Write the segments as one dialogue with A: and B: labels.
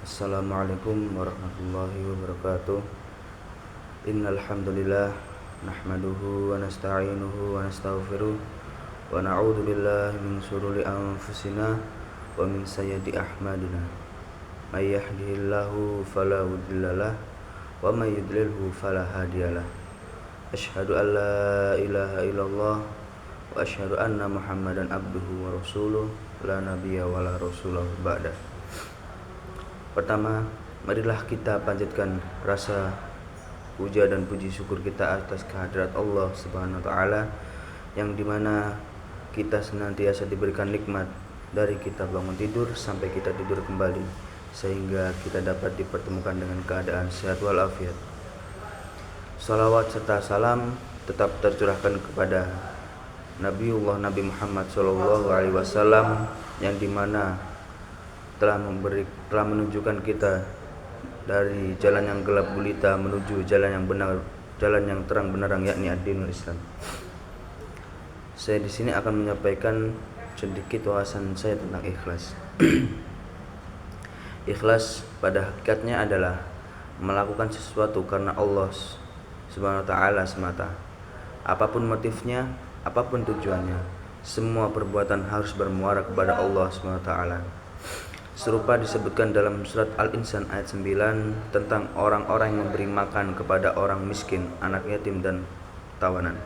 A: Assalamualaikum warahmatullahi wabarakatuh. Innal hamdalillah nahmaduhu wa nasta'inuhu wa nastaghfiruh wa na'udzu billahi min shururi anfusina wa min sayyiati a'malina. May yahdihillahu fala mudhillalah wa may yudlilhu fala hadiyalah. Asyhadu an la ilaha illallah wa asyhadu anna Muhammadan abduhu wa rasuluh la nabiyya wa la rasulahu ba'da. Pertama, marilah kita panjatkan rasa puja dan puji syukur kita atas kehadirat Allah Subhanahu wa taala yang dimana kita senantiasa diberikan nikmat dari kita bangun tidur sampai kita tidur kembali sehingga kita dapat dipertemukan dengan keadaan sehat walafiat. Salawat serta salam tetap tercurahkan kepada Nabi Muhammad SAW yang dimana telah menunjukkan kita dari jalan yang gelap gulita menuju jalan yang benar, jalan yang terang benderang, yakni ad-dinul Islam. Saya di sini akan menyampaikan sedikit wawasan saya tentang ikhlas. Ikhlas pada hakikatnya adalah melakukan sesuatu karena Allah Subhanahu wa taala semata. Apapun motifnya, apapun tujuannya, semua perbuatan harus bermuara kepada Allah Subhanahu wa taala. Serupa disebutkan dalam surat Al-Insan ayat 9 tentang orang-orang yang memberi makan kepada orang miskin, anak yatim dan tawanan.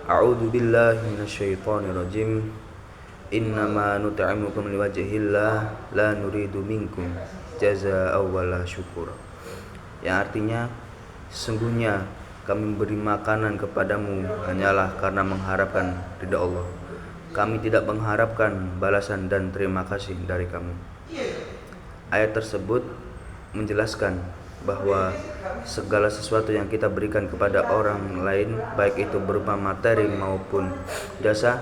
A: A'udzu billahi minasyaitonir rajim. Innama nut'imukum liwajhillah la nuridu minkum jazaa'an wala syukur. Yang artinya, sesungguhnya kami memberi makanan kepadamu hanyalah karena mengharapkan ridha Allah. Kami tidak mengharapkan balasan dan terima kasih dari kamu. Ayat tersebut menjelaskan bahwa segala sesuatu yang kita berikan kepada orang lain, baik itu berupa materi maupun jasa,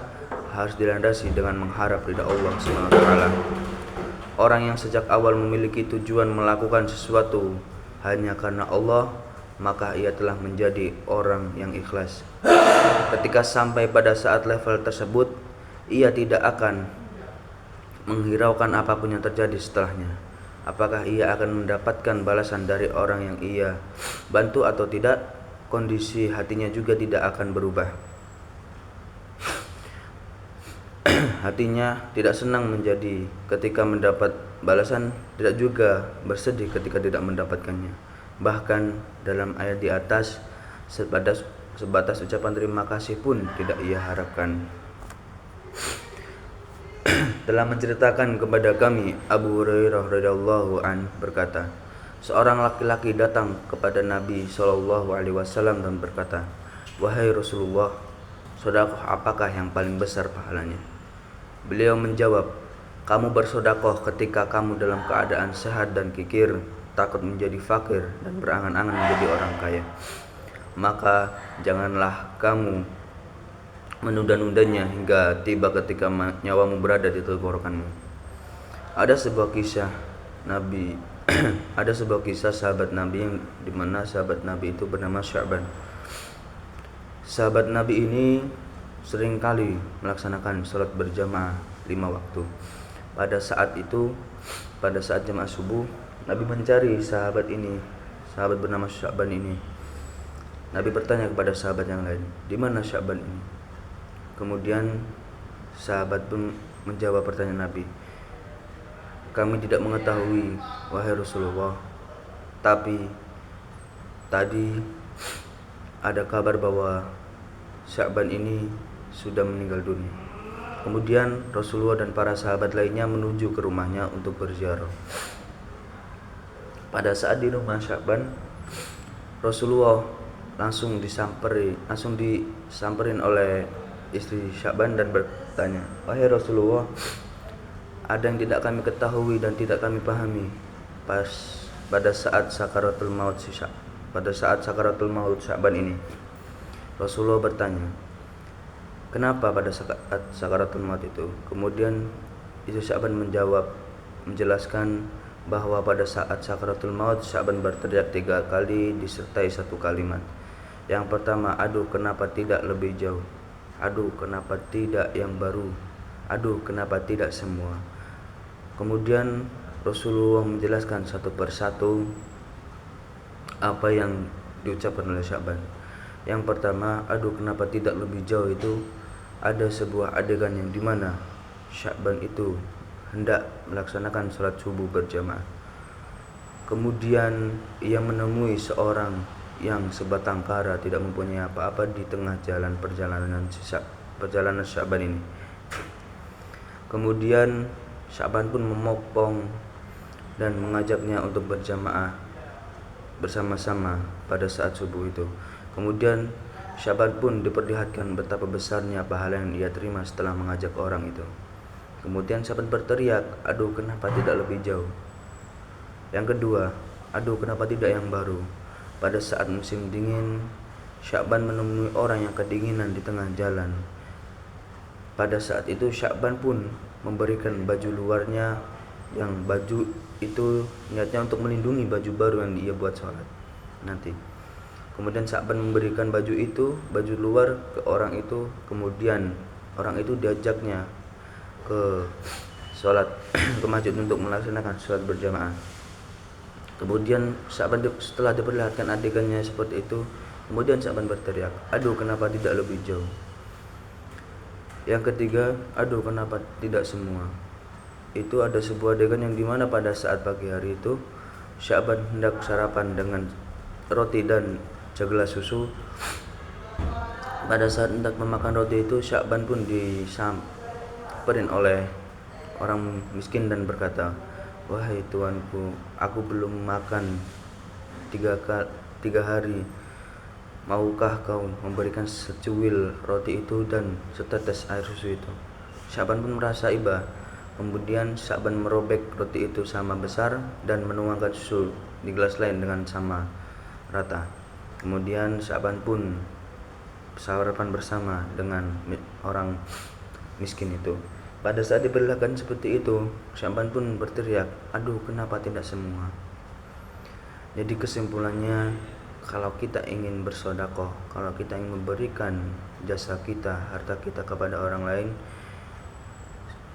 A: harus dilandasi dengan mengharap ridha Allah Subhanahu wa taala. Orang yang sejak awal memiliki tujuan melakukan sesuatu hanya karena Allah, maka ia telah menjadi orang yang ikhlas. Ketika sampai pada saat level tersebut, ia tidak akan menghiraukan apapun yang terjadi setelahnya. Apakah ia akan mendapatkan balasan dari orang yang ia bantu atau tidak, kondisi hatinya juga tidak akan berubah. Hatinya tidak senang menjadi ketika mendapat balasan, tidak juga bersedih ketika tidak mendapatkannya. Bahkan dalam ayat di atas, sebatas ucapan terima kasih pun tidak ia harapkan. Telah menceritakan kepada kami Abu Hurairah radhiyallahu an berkata, seorang laki-laki datang kepada Nabi SAW dan berkata, wahai Rasulullah, sedekah apakah yang paling besar pahalanya? Beliau menjawab, kamu bersedekah ketika kamu dalam keadaan sehat dan kikir, takut menjadi fakir dan berangan-angan menjadi orang kaya. Maka janganlah kamu menunda-nundanya hingga tiba ketika nyawamu berada di tenggorokanmu. Ada sebuah kisah sahabat Nabi yang dimana sahabat Nabi itu bernama Sya'ban. Sahabat Nabi ini seringkali melaksanakan sholat berjamaah 5 waktu. Pada saat jamaah subuh, Nabi mencari sahabat bernama Sya'ban ini. Nabi bertanya kepada sahabat yang lain, di mana Sya'ban ini? Kemudian sahabat pun menjawab pertanyaan Nabi, kami tidak mengetahui wahai Rasulullah, tapi tadi ada kabar bahwa Sya'ban ini sudah meninggal dunia. Kemudian Rasulullah dan para sahabat lainnya menuju ke rumahnya untuk berziarah. Pada saat di rumah Sya'ban, Rasulullah langsung disamperin oleh istri Sya'ban dan bertanya, wahai Rasulullah, ada yang tidak kami ketahui dan tidak kami pahami pada saat sakaratul maut Sya'ban ini. Rasulullah bertanya, kenapa pada saat sakaratul maut itu? Kemudian istri Sya'ban menjelaskan bahwa pada saat sakaratul maut Sya'ban berteriak 3 kali disertai 1 kalimat. Yang pertama, aduh kenapa tidak lebih jauh? Aduh kenapa tidak yang baru? Aduh kenapa tidak semua? Kemudian Rasulullah menjelaskan satu persatu apa yang diucapkan oleh Sya'ban. Yang pertama, aduh kenapa tidak lebih jauh itu ada sebuah adegan yang dimana Sya'ban itu hendak melaksanakan sholat subuh berjamaah. Kemudian ia menemui seorang yang sebatang kara tidak mempunyai apa-apa di tengah jalan perjalanan Sya'ban ini. Kemudian Sya'ban pun memopong dan mengajaknya untuk berjamaah bersama-sama pada saat subuh itu. Kemudian Sya'ban pun diperlihatkan betapa besarnya pahala yang ia terima setelah mengajak orang itu. Kemudian Sya'ban berteriak, aduh kenapa tidak lebih jauh. Yang kedua, aduh kenapa tidak yang baru. Pada saat musim dingin, Sya'ban menemui orang yang kedinginan di tengah jalan. Pada saat itu Sya'ban pun memberikan baju luarnya, yang baju itu niatnya untuk melindungi baju baru yang ia buat sholat nanti. Kemudian Sya'ban memberikan baju luar ke orang itu. Kemudian orang itu diajaknya ke sholat ke masjid untuk melaksanakan sholat berjamaah. Kemudian Sya'ban setelah diperlihatkan adegannya seperti itu, kemudian Sya'ban berteriak, aduh kenapa tidak lebih jauh. Yang ketiga, aduh kenapa tidak semua. Itu ada sebuah adegan yang dimana pada saat pagi hari itu Sya'ban hendak sarapan dengan roti dan segelas susu. Pada saat hendak memakan roti itu, Sya'ban pun disamperin oleh orang miskin dan berkata, wahai tuanku, aku belum makan 3 hari. Maukah kau memberikan secuil roti itu dan setetes air susu itu? Sya'ban pun merasa iba. Kemudian Sya'ban merobek roti itu sama besar dan menuangkan susu di gelas lain dengan sama rata. Kemudian Sya'ban pun sarapan bersama dengan orang miskin itu. Pada saat diperlihatkan seperti itu, Sya'ban pun berteriak, aduh kenapa tidak semua. Jadi kesimpulannya, kalau kita ingin bersedekah, kalau kita ingin memberikan jasa kita, harta kita kepada orang lain,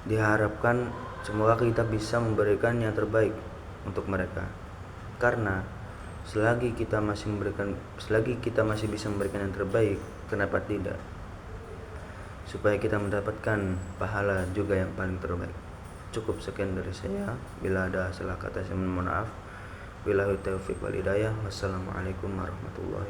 A: diharapkan semoga kita bisa memberikan yang terbaik untuk mereka. Karena selagi kita masih bisa memberikan yang terbaik, kenapa tidak? Supaya kita mendapatkan pahala juga yang paling terbaik. Cukup sekian dari saya. Bila ada salah kata saya mohon maaf. Billahi taufiq wal hidayah. Wassalamualaikum warahmatullahi wabarakatuh.